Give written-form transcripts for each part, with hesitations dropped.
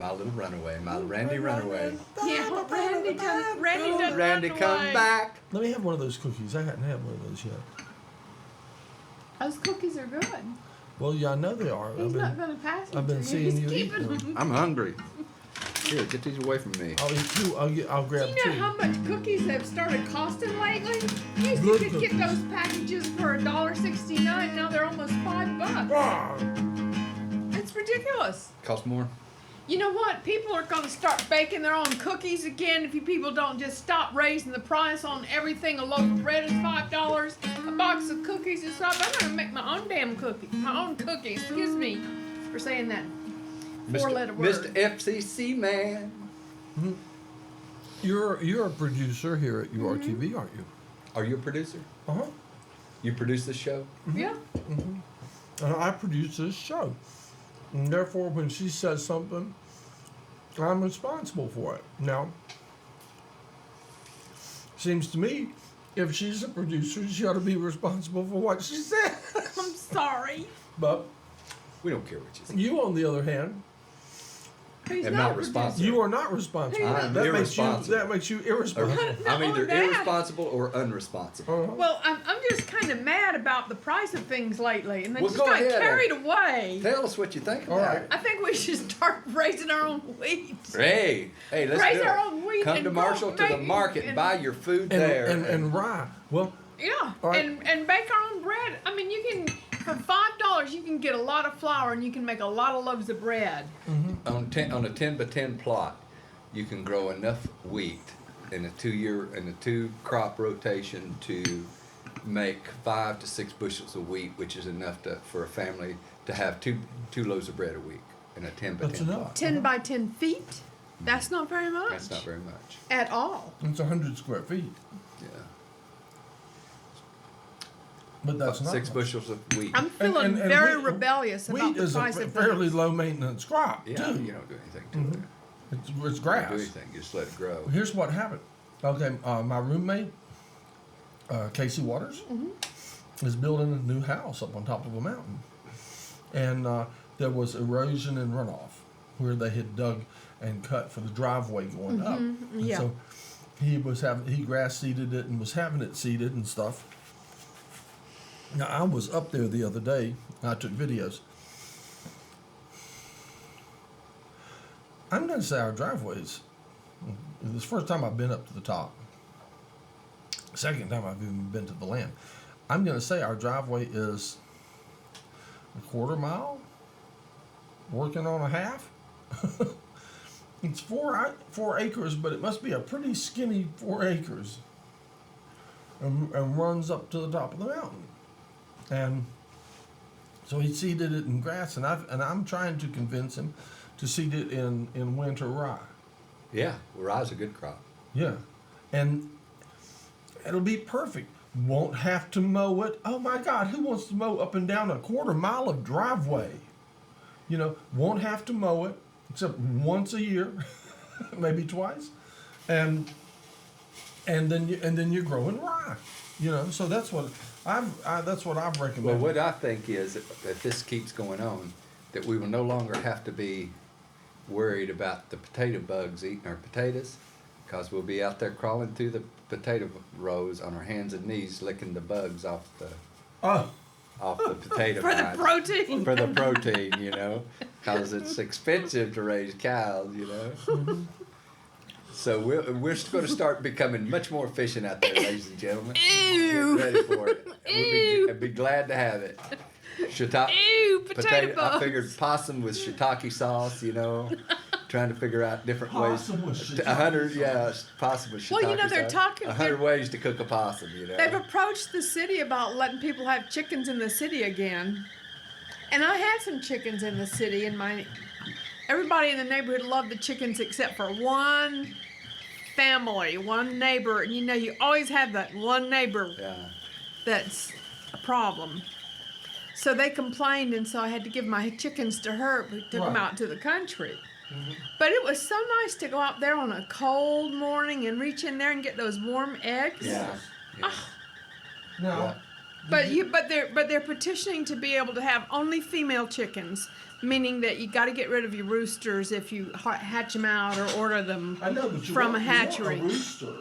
My little runaway, my Randy runaway. Yeah, Randy doesn't Randy, run come away. back. Let me have one of those cookies. I hadn't had one of those yet. Those cookies are good. Well, yeah, I know they are. He's not going to pass them I've been to seeing He's you eat keeping them. I'm hungry. Here, get these away from me. I'll eat two. I'll Do grab you know two. how much cookies have started costing lately? You used Good to get cookies. those packages for $1.69. Now they're almost $5. Ah! It's ridiculous. Cost more? You know what? People are going to start baking their own cookies again if you people don't just stop raising the price on everything. A loaf of bread is $5. A box of cookies is $5. I'm going to make my own damn cookies. My own cookies. Excuse me for saying that four-letter word. Mr. FCC man. Mhm. You're a producer here at URTV, aren't you? Are you a producer? Uh-huh. You produce this show? Yeah. And I produce this show. And therefore, when she says something, I'm responsible for it. Now, seems to me, if she's a producer, she ought to be responsible for what she said. I'm sorry. But We don't care what you say. you, on the other hand, He's Am not not a responsible. you are not responsible. I'm that irresponsible. makes you irresponsible. I'm Not either only that. irresponsible or unresponsible. Uh-huh. Well, I'm just kind of mad about the price of things lately, and they Well, just go got ahead. carried away. Tell us what you think All about right. it. I think we should start raising our own wheat. Hey, let's Raise do it. our own wheat Come and to go Marshall to the make- market and buy your food there. And rye. Well, Yeah, All right. and bake our own bread. I mean, you can for $5 you can get a lot of flour and you can make a lot of loaves of bread. on a 10 by 10 plot, you can grow enough wheat in a 2 crop rotation to make 5 to 6 bushels of wheat, which is enough for a family to have two loaves of bread a week in a 10 by That's 10 enough. plot. 10 by 10 feet. That's not very much. That's not very much. At all. it's 100 square feet. Yeah. But that's About not 6 much. bushels of wheat. I'm feeling and very wheat- rebellious about Wheat the is price a of fairly things. low maintenance crop, Yeah, too. you don't do anything to it. It's You don't grass. do anything. You just let it grow. Here's what happened. Okay, my roommate, Casey Waters, is building a new house up on top of a mountain. And there was erosion and runoff where they had dug and cut for the driveway going up. And yeah. so he grass seeded it and was having it seeded and stuff. Now, I was up there the other day. I took videos. I'm going to say our driveways. This is the first time I've been up to the top. Second time I've even been to the land. I'm going to say our driveway is a quarter mile, working on a half. It's 4 acres, but it must be a pretty skinny 4 acres, and runs up to the top of the mountain. And so he seeded it in grass, and I'm trying to convince him to seed it in winter rye. Yeah, well, rye's a good crop. Yeah, and it'll be perfect. Won't have to mow it. Oh my God, who wants to mow up and down a quarter mile of driveway? You know, won't have to mow it except once a year, maybe twice, and then you're growing rye. You know, so that's what I've Well, recommended. what I think is that if this keeps going on, that we will no longer have to be worried about the potato bugs eating our potatoes, because we'll be out there crawling through the potato rows on our hands and knees, licking the bugs off the potato For the vines. protein. For the protein, you know, because it's expensive to raise cows, you know. So we're going to start becoming much more efficient out there, ladies and gentlemen. Ew. Get ready for it. Ew. We'll be glad to have it. Ew, potato bugs. I figured possum with shiitake sauce, you know, trying to figure out different Possum ways. with shiitake 100, yeah, possum with shiitake Well, you know, they're sauce. talking- 100 ways to cook a possum, you know. They've approached the city about letting people have chickens in the city again. And I had some chickens in the city, and everybody in the neighborhood loved the chickens except for one family, one neighbor. And you know, you always have that one neighbor Yeah. that's a problem. So they complained, and so I had to give my chickens to her. We took them Right. out to the country. But it was so nice to go out there on a cold morning and reach in there and get those warm eggs. Yeah. yeah. Now, But they're petitioning to be able to have only female chickens, meaning that you got to get rid of your roosters if you hatch them out or order them I know, but from a you hatchery. want a rooster.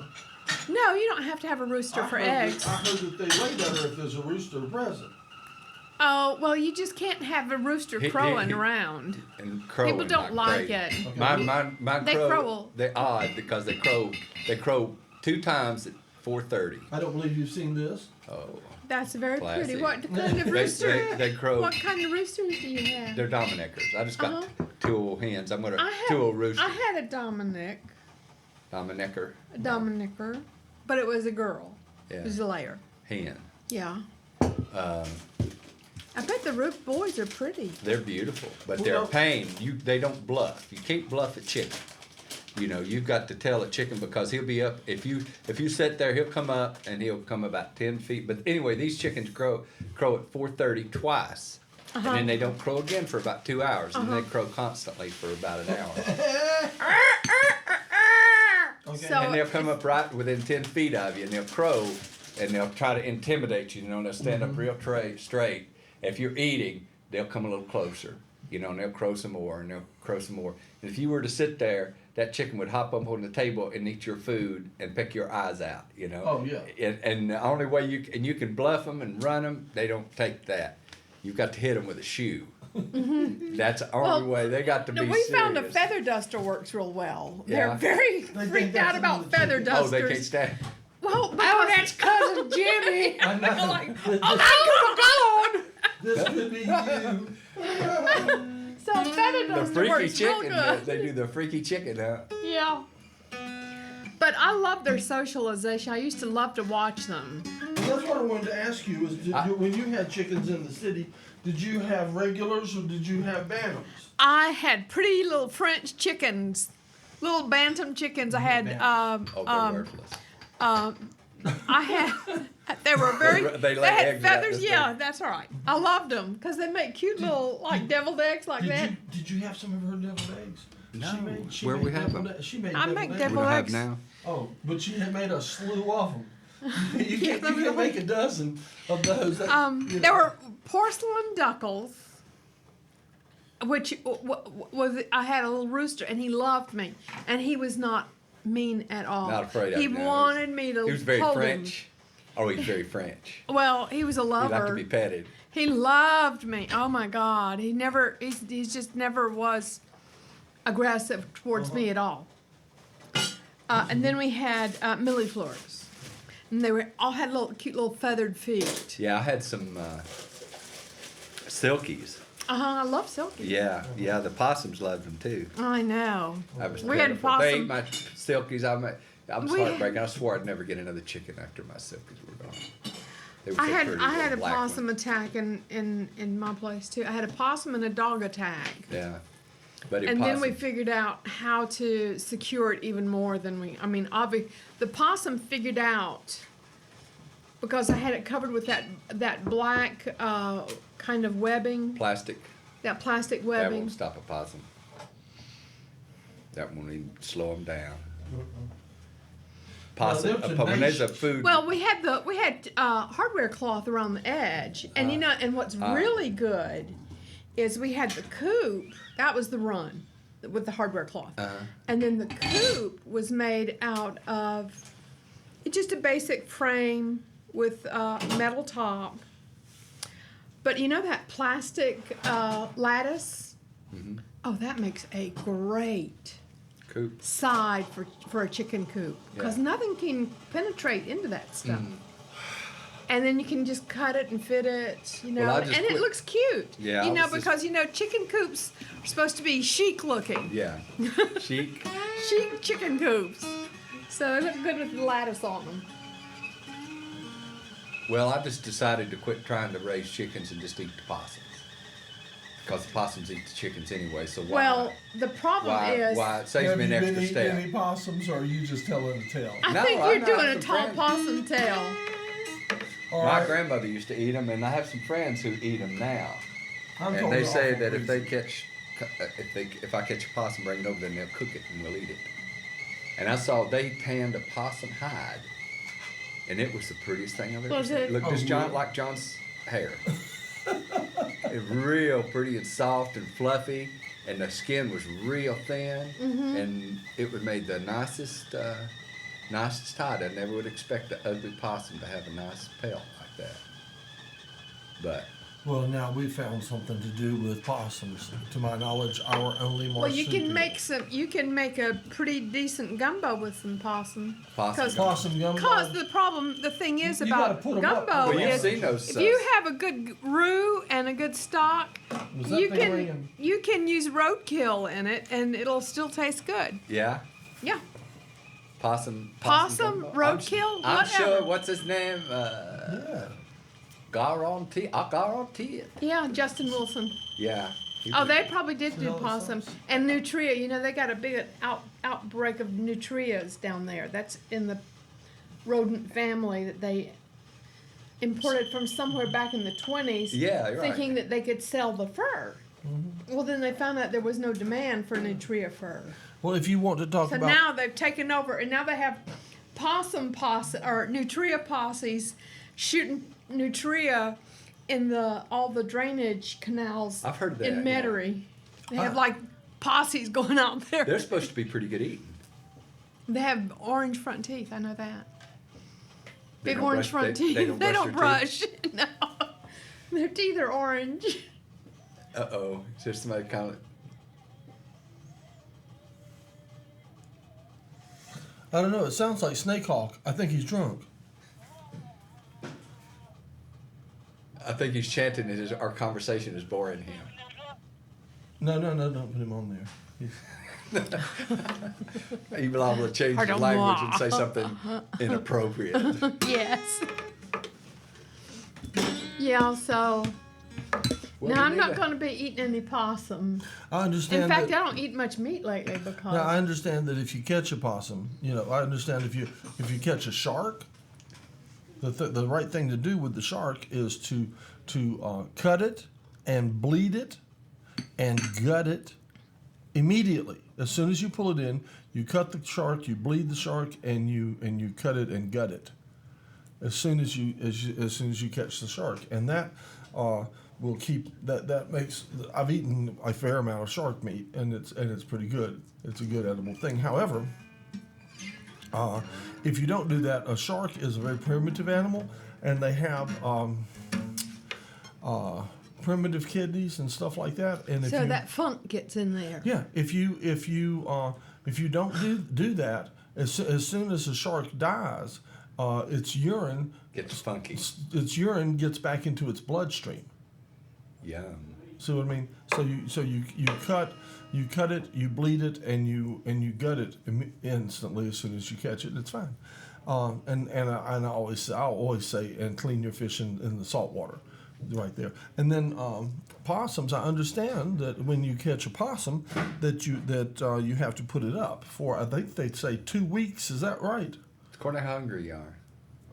No, you don't have to have a rooster for eggs. I heard that they lay better if there's a rooster present. Oh, well, you just can't have a rooster crowing around. And crowing People don't like crazy. it. Okay. My They crow. They're odd because they crow 2 times at 4:30. I don't believe you've seen this. Oh, That's very Classy. pretty. What kind of rooster? they crow. What kind of roosters do you have? They're Dominickers. I just got 2 old hens. I'm gonna I had, 2 old roosters. I had a Dominicker, but it was a girl. Yeah. It was a layer. Hen. Yeah. Um, I bet the roof boys are pretty. They're beautiful, but they're a pain. They don't bluff. You can't bluff a chicken. You know, you've got to tell a chicken because he'll be up. If you sit there, he'll come up and he'll come about 10 feet. But anyway, these chickens crow at 4:30 twice, and then they don't crow again for about 2 hours, and they crow constantly for about an hour. Okay. So And they'll come up right within 10 feet of you, and they'll crow, and they'll try to intimidate you. You know, and they'll stand up real straight. If you're eating, they'll come a little closer. You know, and they'll crow some more, and they'll crow some more. And if you were to sit there, that chicken would hop up on the table and eat your food and pick your eyes out. You know. Oh, yeah. And the only way you can bluff them and run them, they don't take that. You've got to hit them with a shoe. That's the only way. They got to be we serious. found a feather duster works real well. Yeah. They're very think freaked that's out about another feather chicken. Oh, dusters. they can't stand. Well, that's cousin Jimmy. I know. Like, oh my God! This could be you. So feather The duster freaky works real chicken. good. They do the freaky chicken. Yeah. But I love their socialization. I used to love to watch them. Well, that's what I wanted to ask you. Is when you had chickens in the city, did you have regulars or did you have bantams? I had pretty little French chickens, little bantam chickens. I had Oh, they're worthless. I had. They were very. They lay had eggs out feathers. this Yeah, big. that's all right. I loved them because they make cute little like deviled eggs like that. Did you have some of her deviled eggs? No. She Where made we have deviled them? She made I deviled make eggs. We deviled don't have eggs. now. Oh, but she had made a slew of them. You Yeah, can make a dozen of those. There were porcelain duckles, which was I had a little rooster, and he loved me, and he was not mean at all. Not afraid of He him, no. wanted me to He was very hold French. Oh, he's very French. him. Well, he was a He liked to lover. be petted. He loved me. Oh my God, he's just never was aggressive towards me at all. And then we had millefleurs, and they all had cute little feathered feet. Yeah, I had some silkies. I love silky. Yeah, the possums loved them too. I know. That was We had pitiful. They ate possum. my silkies. I'm We- heartbroken. I swore I'd never get another chicken after my silkies were gone. They were I so had pretty, I had little a black possum ones. attack in my place too. I had a possum and a dog attack. Yeah, but And then we figured out how to secure it even more than we. I mean, the possum figured out because I had it covered with that black kind of webbing, plastic. that plastic That webbing. won't stop a possum. That won't even slow them down. Possum. they're When there's a tenacious. food. Well, we had hardware cloth around the edge, and and what's really good is we had the coop. That was the run with the hardware cloth, and then the coop was made out of just a basic frame with metal top. But you know that plastic lattice? Oh, that makes a great coop. side for a chicken coop because Yeah. nothing can penetrate into that stuff. And then you can just cut it and fit it, you know, Well, I and just it quit- looks cute. Yeah, you I know, was just- because chicken coops are supposed to be chic looking, Yeah. Chic. chic chicken coops. So they look good with the lattice on them. Well, I just decided to quit trying to raise chickens and just eat the possums. Because the possums eat the chickens anyway, so why? Well, the problem is, Why? It saves Have me you an been extra eating step. any possums, or are you just telling a tale? I No, think I you're know, doing I a have tall some friends. possum tail. All My right. grandmother used to eat them, and I have some friends who eat them now. I'm And told they an say awful that if they reason. catch, if I catch a possum, bring it over, then they'll cook it and we'll eat it. And I saw they tanned a possum hide and it was the prettiest thing I've ever Was seen. it? Looked Oh, just really? like John's hair. It real pretty and soft and fluffy, and the skin was real thin, and it would made the nicest hide. I never would expect the ugly possum to have a nice pelt like that. But Well, now we found something to do with possums. To my knowledge, our only marsupial. Well, you can make some. You can make a pretty decent gumbo with some possum. Possum possum gumbo. Because the thing is You gotta about put 'em up. gumbo Well, you've is seen those if you have a good roux and a good stock, Was that you thing can ringing? you can use roadkill in it and it'll still taste good. yeah. Yeah. Possum, Possum, gumbo. roadkill, I'm sure. whatever. What's his name? Yeah. Guarantee. I guarantee it. Yeah, Justin Wilson. Yeah. He Oh, was- they probably did do Vanilla possum sauce. and nutria. You know, they got a big outbreak of nutrias down there. That's in the rodent family that they imported from somewhere back in the 20s. Yeah, you're right. thinking that they could sell the fur. Well, then they found out there was no demand for nutria fur. Well, if you want to talk So about now they've taken over, and now they have or nutria posses shooting nutria in all the drainage canals. I've heard that, in yeah. Metairie. They have Ah. like posses going out there. They're supposed to be pretty good eating. They have orange front teeth. I know that. They Big don't orange brush- front they- teeth. they don't brush their brush. No, their teeth are orange. Uh-oh. Just somebody kind of... I don't know. It sounds like Snakehawk. I think he's drunk. I think he's chanting that our conversation is boring him. No, don't put him on there. He's liable to change the Pardon language moi. and say something inappropriate. Yes. Yeah. So. Well, No, we I'm need not to- going to be eating any possum. I understand. In fact, that, I don't eat much meat lately because now I understand that if you catch a possum, I understand if you catch a shark, the right thing to do with the shark is to cut it and bleed it and gut it immediately. As soon as you pull it in, you cut the shark, you bleed the shark, and you cut it and gut it. As soon as you catch the shark, and that will keep that makes. I've eaten a fair amount of shark meat, and it's pretty good. It's a good edible thing. However, if you don't do that, a shark is a very primitive animal, and they have primitive kidneys and stuff like that. And if so you, that funk gets in there. yeah, if you don't do that, as soon as the shark dies, its urine Gets funky. gets back into its bloodstream. Yum. See what I mean? So you cut it, you bleed it, and you gut it instantly as soon as you catch it. It's fine. And I always say and clean your fish in the salt water, right there. And then possums, I understand that when you catch a possum, that you have to put it up for, I think they'd say 2 weeks. Is that right? According to how hungry you are.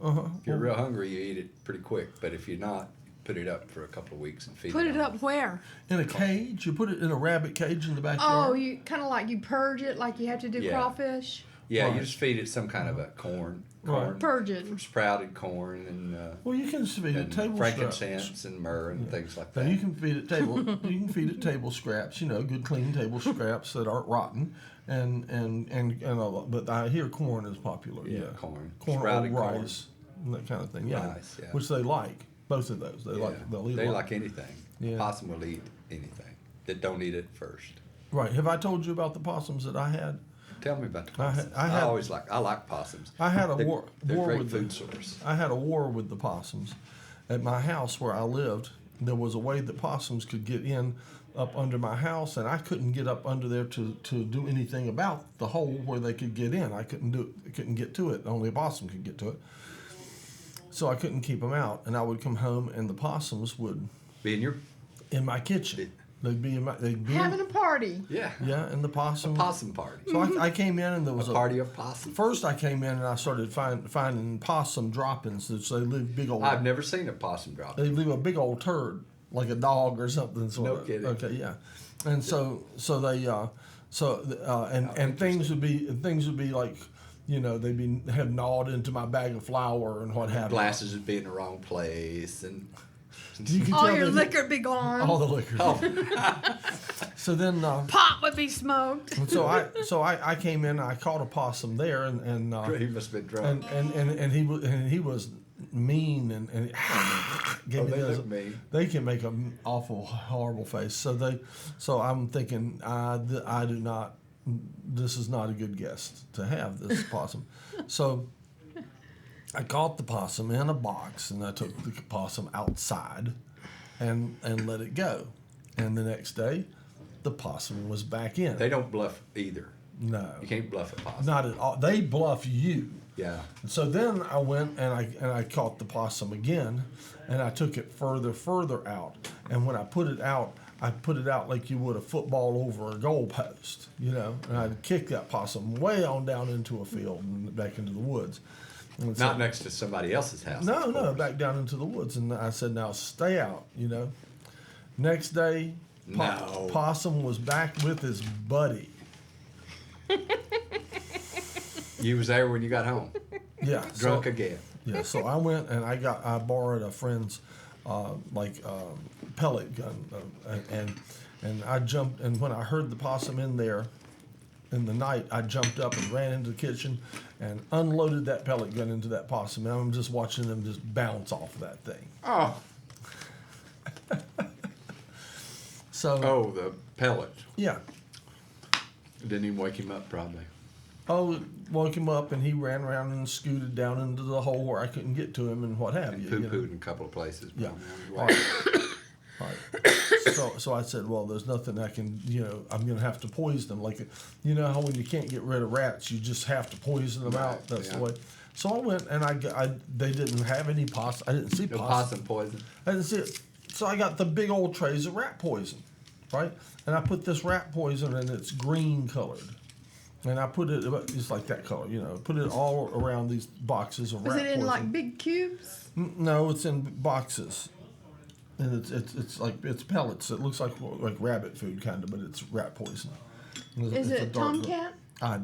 Uh-huh. If you're real hungry, you eat it pretty quick. But if you're not, put it up for a couple of weeks and feed Put it it on. up where? In a cage. You put it in a rabbit cage in the Oh, backyard. you kind of like you purge it like you have to do Yeah. crawfish. Yeah, Right. you just feed it some kind of a corn, Right. Purge it. sprouted corn, and Well, you can feed it table scraps. frankincense and myrrh and things like Now that. you can feed it table scraps, good clean table scraps that aren't rotten, and all that. But I hear corn is popular. Yeah, Yeah, corn. corn or Sprouted corn. rice, and that kind of thing. Yeah, Rice, yeah. which they like. Both of those they Yeah. like. They'll eat They a lot. like anything. Yeah. Possum will eat anything that don't eat it first. Right. Have I told you about the possums that I had? Tell me about the I possums. had- I like possums. I had a They're- war They're great with food the, source. I had a war with the possums. At my house where I lived, there was a way that possums could get in up under my house, and I couldn't get up under there to do anything about the hole where they could get in. I couldn't get to it. Only a possum could get to it. So I couldn't keep them out, and I would come home, and the possums would Being your in my kitchen. They'd be in my Having a party. yeah, yeah, and the possum. possum party. So I came in, and there was A party of possums. First, I came in and I started finding possum droppings. That they leave big old. I've never seen a possum drop. They leave a big old turd, like a dog or something. Sort No of. kidding. Okay, yeah. And and things would be like They have gnawed into my bag of flour and what have you. Glasses would be in the wrong place, and You can All tell your that- liquor would be gone. All the liquor. oh, So then, Pot would be smoked. so I came in. I caught a possum there, and he must have been drunk. and he was mean and gave me they those. look mean. They can make an awful horrible face. So I'm thinking I do not. This is not a good guest to have, this possum. So I caught the possum in a box, and I took the possum outside and let it go. And the next day, the possum was back in. They don't bluff either. No, You can't bluff a possum. not at all. They bluff you. Yeah. So then I went and I caught the possum again, and I took it further out. And when I put it out like you would a football over a goal post, and I'd kick that possum way on down into a field and back into the woods. And so- Not next to somebody else's house. No, of no, course. back down into the woods. And I said, now stay out, Next day, No. possum was back with his buddy. You was there when you got home. Yeah. Drunk so, again. Yeah, so I went and I borrowed a friend's pellet gun, and I jumped, and when I heard the possum in there in the night, I jumped up and ran into the kitchen and unloaded that pellet gun into that possum, and I'm just watching them just bounce off of that thing. Oh. So Oh, the pellet. yeah, Didn't even wake him up, probably. woke him up, and he ran around and scooted down into the hole where I couldn't get to him, and what have And you. poo-pooed in a couple of places. Yeah. probably. All right. So I said, well, there's nothing I can, I'm going to have to poison them. Like, how when you can't get rid of rats, you just have to poison them out. Right, That's yeah. the way. So I went and they didn't have any possum. I didn't see No possum. possum poison. I didn't see it. So I got the big old trays of rat poison, right? And I put this rat poison, and it's green colored. And I put it, it's like that color, put it all around these boxes of Was rat it in poison. like big cubes? No, it's in boxes, and it's like it's pellets. It looks like rabbit food kind of, but it's rat poison. Is It's a it dark- Tomcat? I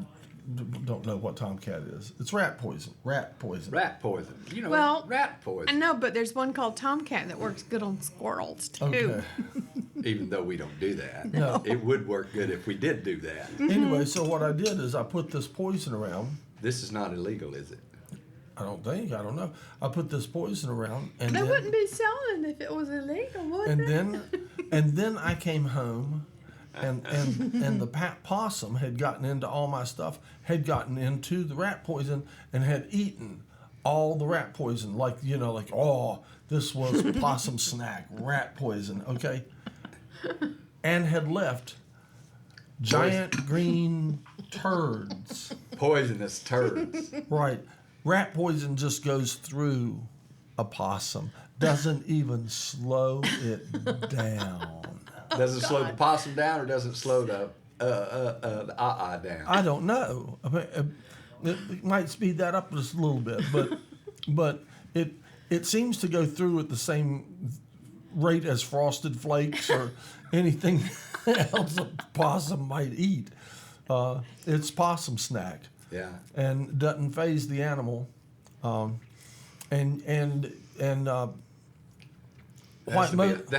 don't know what Tomcat is. It's rat poison. Rat poison. Rat poison. Well, rat I poison. know, but there's one called Tomcat that works good on squirrels too. Okay. Even though we don't do that. No. It would work good if we did do that. Anyway, so what I did is I put this poison around. This is not illegal, is it? I don't know. I put this poison around, and They then, wouldn't be selling it if it was illegal, would and they? then I came home, and the possum had gotten into all my stuff, had gotten into the rat poison, and had eaten all the rat poison. Like this was possum snack, rat poison. Okay, and had left giant green turds. Poisonous turds. Right. Rat poison just goes through a possum. Doesn't even slow it down. Does it slow the possum down, or does it slow the down? I don't know. I mean, it might speed that up just a little bit, but it seems to go through at the same rate as Frosted Flakes or anything else a possum might eat. It's possum snack. Yeah. And doesn't phase the animal. There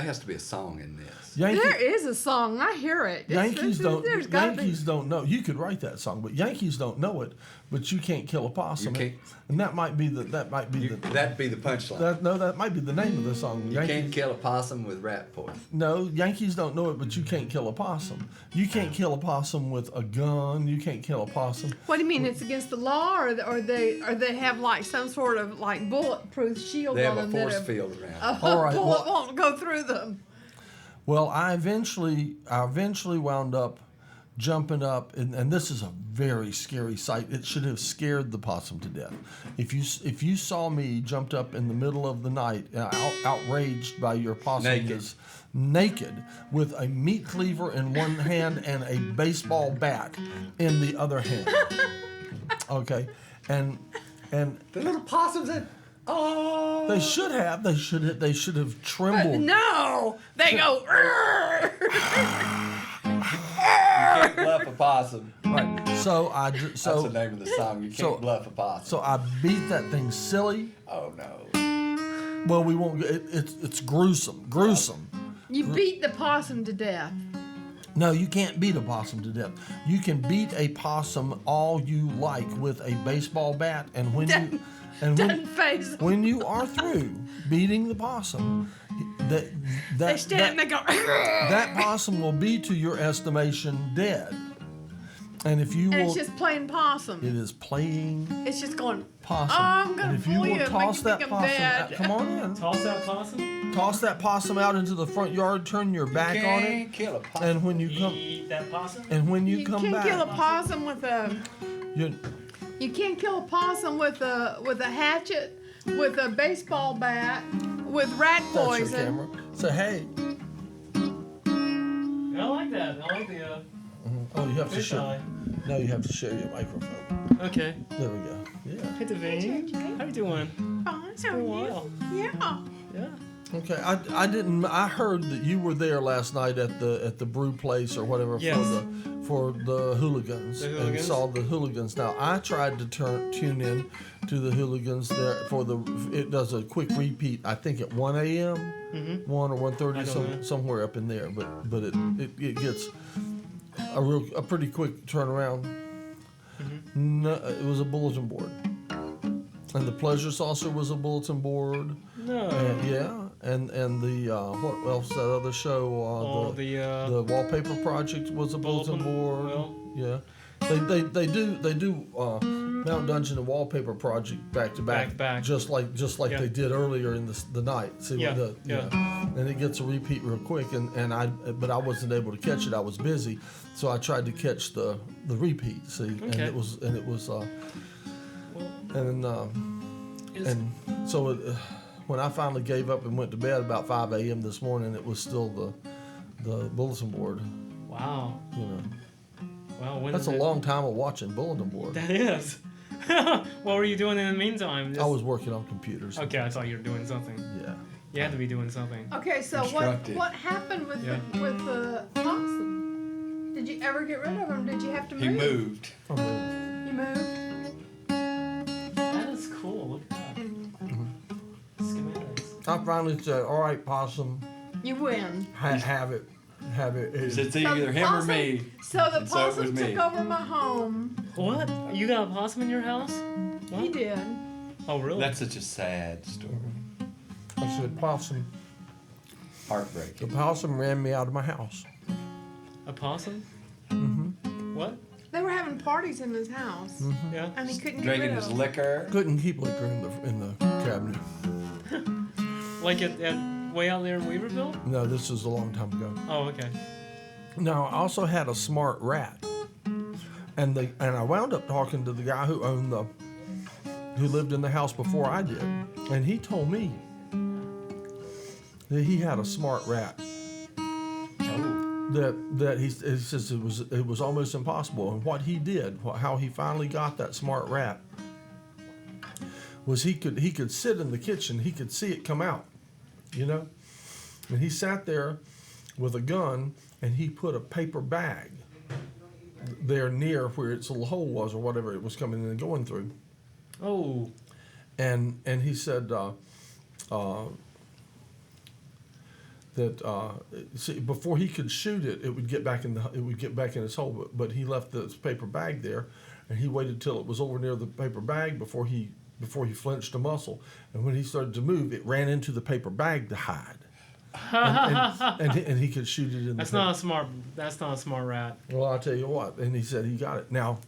has to be a song in this. There is a song. I hear it. Yankees There's gotta be. Yankees don't know. You could write that song, but Yankees don't know it. But you can't kill a possum. You can't. And that might be the That'd be the punchline. that might be the name of the song. You can't kill a possum with rat poison. No, Yankees don't know it, but you can't kill a possum. You can't kill a possum with a gun. You can't kill a possum. What do you mean? It's against the law, or they have like some sort of like bulletproof shield They on have a them force that field around. All right, bullet well- won't go through them. Well, I eventually wound up jumping up, and this is a very scary sight. It should have scared the possum to death. If you saw me jumped up in the middle of the night, outraged by your possum naked with a meat cleaver in one hand and a baseball bat in the other hand. Okay, and The little possums in. Oh. they should have But trembled. no, they go. "Rrrr." You can't bluff a possum. Right. So That's the name of the song. You can't so- bluff a possum. So I beat that thing silly. Oh no. Well, we won't. It's gruesome. Gruesome. You beat the possum to death. No, you can't beat a possum to death. You can beat a possum all you like with a baseball bat, and Doesn't phase them. when you are through beating the possum, They stand and they go. that possum will be, to your estimation, dead. And if you And will, it's just plain possum. it is playing It's just going. possum. Oh, I'm gonna and if you pull you will and toss make that you think I'm possum out, dead. come on in. Toss that possum. Toss that possum out into the front yard. Turn your back on it, Can't kill a possum. and when you come, Eat that possum. You come can't back, kill a possum with a. you, You can't kill a possum with a hatchet, with a baseball bat, with rat that's your poison. camera. Say hey. I like that. I like the Oh, you have to fish share. eye. No, you have to share your microphone. Okay. There we go. Yeah. Hey, Devine. How you doing? Fine, how Been a are you? while. Yeah. Yeah. Okay. I didn't. I heard that you were there last night at the brew place or whatever Yes. for the hooligans, The and hooligans? saw the hooligans. Now I tried to tune in to the hooligans there for it does a quick repeat. I think at 1 a.m. Mm-hmm. 1 or 1:30 I don't know. somewhere up in there. But it gets a pretty quick turnaround. Mm-hmm. No, it was a bulletin board, and the pleasure saucer was a bulletin board. No. And the what else? That other show? The wallpaper project was a bulletin board. Well, Yeah, they do Mount Dungeon and wallpaper project back to Back. just like Yeah. they did earlier in the night. See, Yeah, yeah. And it gets a repeat real quick, but I wasn't able to catch it. I was busy, so I tried to catch the repeat. See, and Okay. it was well, is, and so when I finally gave up and went to bed about 5 a.m. this morning, it was still the bulletin board. wow. You know, Wow. When that's is a it? long time of watching bulletin board. That is. What were you doing in the meantime? I was working on computers. Okay, I thought you were doing something. Yeah. You had to be doing something. Okay, so Constructive. what happened with Yeah. the possum? Did you ever get rid of him? Did you have to move? He moved. I mean, You moved. That is cool. Look at that. Schematics. I finally said, "All right, possum, You win. have it." It's So either the him or possum- me. So the And so it was possum me. took over my home. What? You got a possum in your house? What? He did. Oh, really? That's such a sad story. I said, "Possum." The Heartbreaking. possum ran me out of my house. a possum? Mm-hmm. What? They were having parties in his house, Yeah. and he couldn't get Drinking rid his of them. liquor. Couldn't keep liquor in the cabinet. Like at way out there in Weaverville? No, this was a long time ago. Oh, okay. Now, I also had a smart rat, and I wound up talking to the guy who lived in the house before I did, and he told me that he had a smart rat. That he says it was almost impossible, and what he did, how he finally got that smart rat, was he could sit in the kitchen, he could see it come out, you know, and he sat there with a gun, and he put a paper bag there near where its little hole was or whatever it was coming in and going through, Oh. and he said see, before he could shoot it, it would get back in its hole. But he left the paper bag there, and he waited till it was over near the paper bag before he flinched a muscle. And when he started to move, it ran into the paper bag to hide. and he could shoot it in That's the not a smart. That's not a smart rat. Well, I'll tell you what. And he said he got it. Now,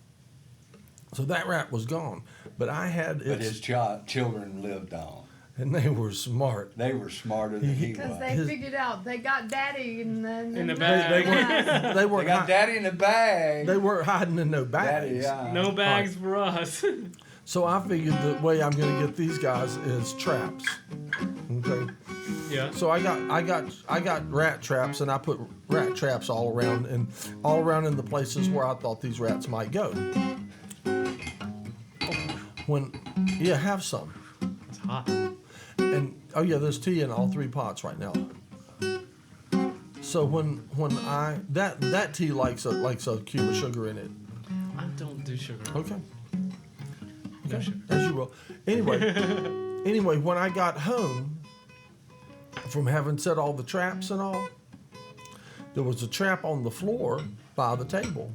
so that rat was gone, but I had But his children lived on. and they were smart. They were smarter than he Because was. they figured out they got daddy and then In the They, bag. they They weren't got hi- daddy in the bag. they weren't hiding in no bags. Daddy, yeah. No bags for us. So I figured the way I'm going to get these guys is traps. Okay. Yeah. So I got rat traps, and I put rat traps all around in the places where I thought these rats might go. Have some. It's hot. And oh yeah, there's tea in all 3 pots right now. So when that tea likes a cube of sugar in it. I don't sugar. Okay. No Okay. sugar. As you will. Anyway, when I got home from having set all the traps and all, there was a trap on the floor by the table,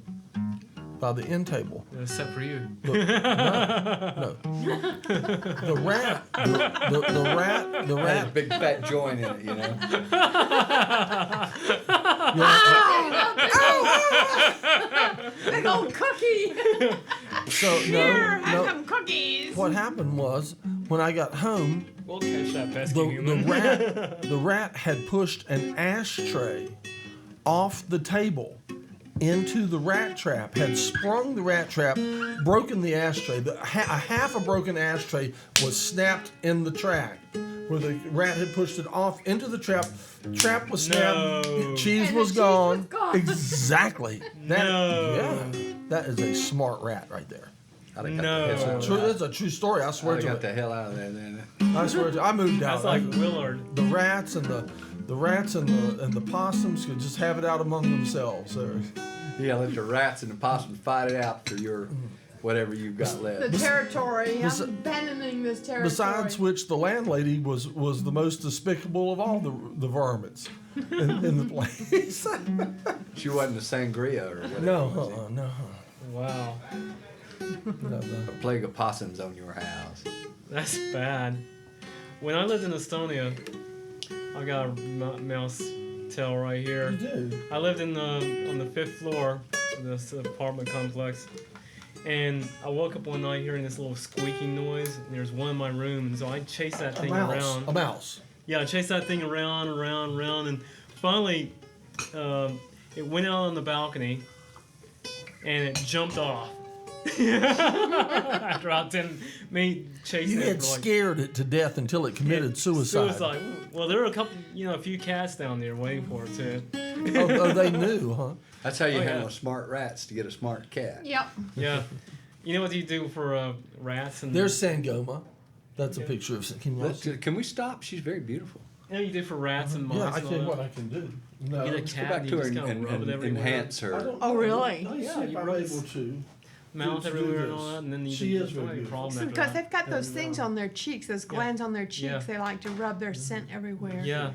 by the end table. Except for you. No. The rat, the Had a rat. big fat joint in it, you know. Big old cookie. So Here, have no. some cookies. What happened was when I got home, We'll catch that pesky human. the rat had pushed an ashtray off the table into the rat trap, had sprung the rat trap, broken the ashtray. A half a broken ashtray was snapped in the trap, where the rat had pushed it off into the trap. Trap was snapped. No. Cheese And the was cheese gone. was gone. Exactly. That, No. Yeah. That is a smart rat right there. I'd have got No. the hell out of True, that. that's a true story. I swear I'd to have got it. the hell out of there then. I swear to. I moved out. That's like Willard. The rats and the possums could just have it out among themselves. Yeah, let the rats and the possums fight it out for your whatever you've got The left. territory. Bes- I'm abandoning this territory. Besides which, the landlady was the most despicable of all the varmints in the place. She wasn't a sangria or whatever. No, was it? no, Wow. no. A plague of possums on your house. That's bad. When I lived in Estonia, I got a mouse tail right You here. do. I lived on the 5th floor of this apartment complex, and I woke up one night hearing this little squeaking noise, and there's one in my room, and so I chased that A thing mouse. around. A mouse. Yeah, I chased that thing around, and finally, it went out on the balcony, and it jumped off. After about 10 me chasing You it had for like scared it to death until it committed suicide. Well, there were a few cats down there waiting for it too. Oh, they knew, huh? That's how you Oh, handle yeah. smart rats to get a smart cat. Yep. Yeah. You know what you do for rats and There's Sangoma. That's a Okay. picture of. Can We stop? She's very beautiful. you know what you do for rats and mice. Yeah, I and tell you all what that? I can do. No. Get a Go cat back and to you her just kind of rub it everywhere. enhance I her. don't Oh, know. really? Let me Yeah, see if you I'm rub able to. Mouth to everywhere do and all this. that, and then you She is very don't have any beautiful. problem after Because that. they've got those Yeah. things on their cheeks, those glands on their cheeks. Yeah. They like to rub their scent everywhere. Yeah. You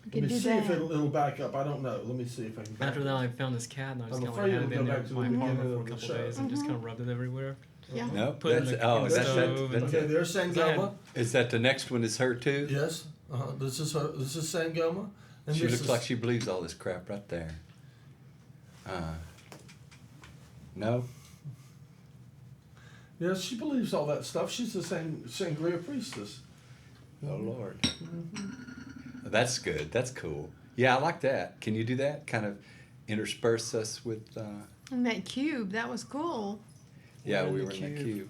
Let can me do see that. if it'll back up. I don't know. Let me see if I can. back After it that, up. I found this cat, and I just I'm kind of afraid had it it'll in go there back to in my the apartment beginning for a of the couple show. days and just kind of rubbed it everywhere. Yeah. No, Put it in that's the- oh, in the that's stove and- Okay, there's Sangoma. Is that the next one? Is her too? Yes. This is her. This is Sangoma. And She this looks is, like she believes all this crap right there. No. Yes, she believes all that stuff. She's the Sangria priestess. Oh Lord. That's good. That's cool. Yeah, I like that. Can you do that? Kind of intersperse us with. And that cube, that was cool. Yeah, in we the were in that cube. cube.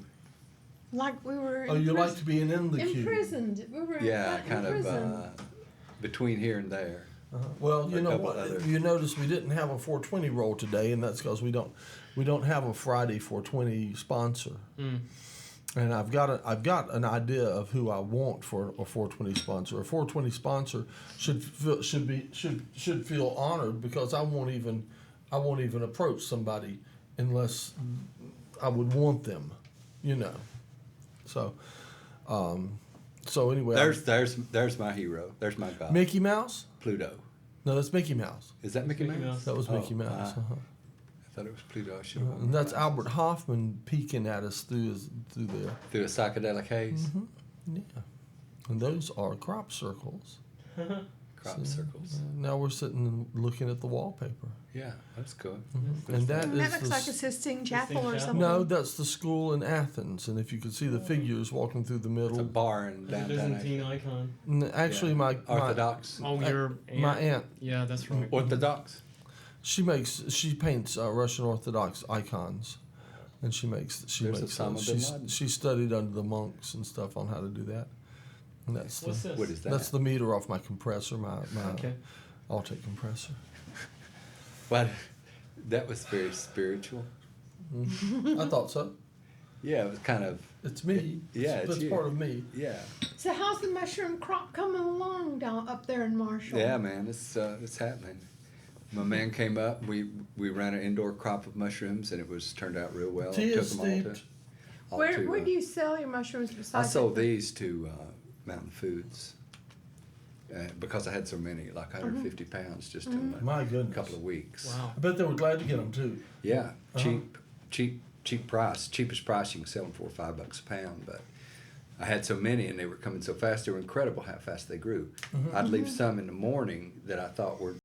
Like we were Oh, you like to be in the cube. imprisoned. We were Yeah, like kind of imprisoned. between here and there. Well, you A know couple what? other- You notice we didn't have a 420 roll today, and that's because we don't have a Friday 420 sponsor. Mm. And I've got an idea of who I want for a 420 sponsor. A 420 sponsor should feel honored because I won't even approach somebody unless I would want them, you know. So anyway, There's my hero. There's my god. Mickey Mouse. Pluto. No, that's Mickey Mouse. Is that Mickey Mickey Mouse? Mouse. That was Oh, Mickey Mouse. Uh-huh. I thought it was Pluto. I should have. And that's Albert Hoffman peeking at us through there. Through a psychedelic haze. Yeah. And those are crop circles. Crop circles. Now we're sitting and looking at the wallpaper. Yeah, that's good. And that And is that looks the like a Sistine Chapel or Chapel? something. no, that's the school in Athens. And if you could see the figures walking through the It's a middle. bar in It's a downtown. Byzantine icon. Actually, Yeah. my Orthodox. Oh, your aunt. my aunt, Yeah, that's right. Orthodox. she paints Russian Orthodox icons, and she makes There's Osama bin she's Laden. she studied under the monks and stuff on how to do that. And that's What's the, this? What is that? that's the meter off my compressor, my Okay. Altec compressor. What? That was very spiritual. I thought so. Yeah, it was kind of. It's me. Yeah, it's that's you. part of me. Yeah. So how's the mushroom crop coming along down up there in Marshall? Yeah, man, it's happening. My man came up. We ran an indoor crop of mushrooms, and it was turned out real well. Tea Took is them all to, steeped. Where do you sell your mushrooms I besides? sold these to Mountain Foods because I had so many, like 150 pounds, just in My a goodness. couple of weeks. Wow. I bet they were glad to get them too. Yeah, Uh-huh. cheap price. Cheapest price you can sell them for $5 a pound. But I had so many, and they were coming so fast. They were incredible how fast they grew. I'd leave some in the morning that I thought were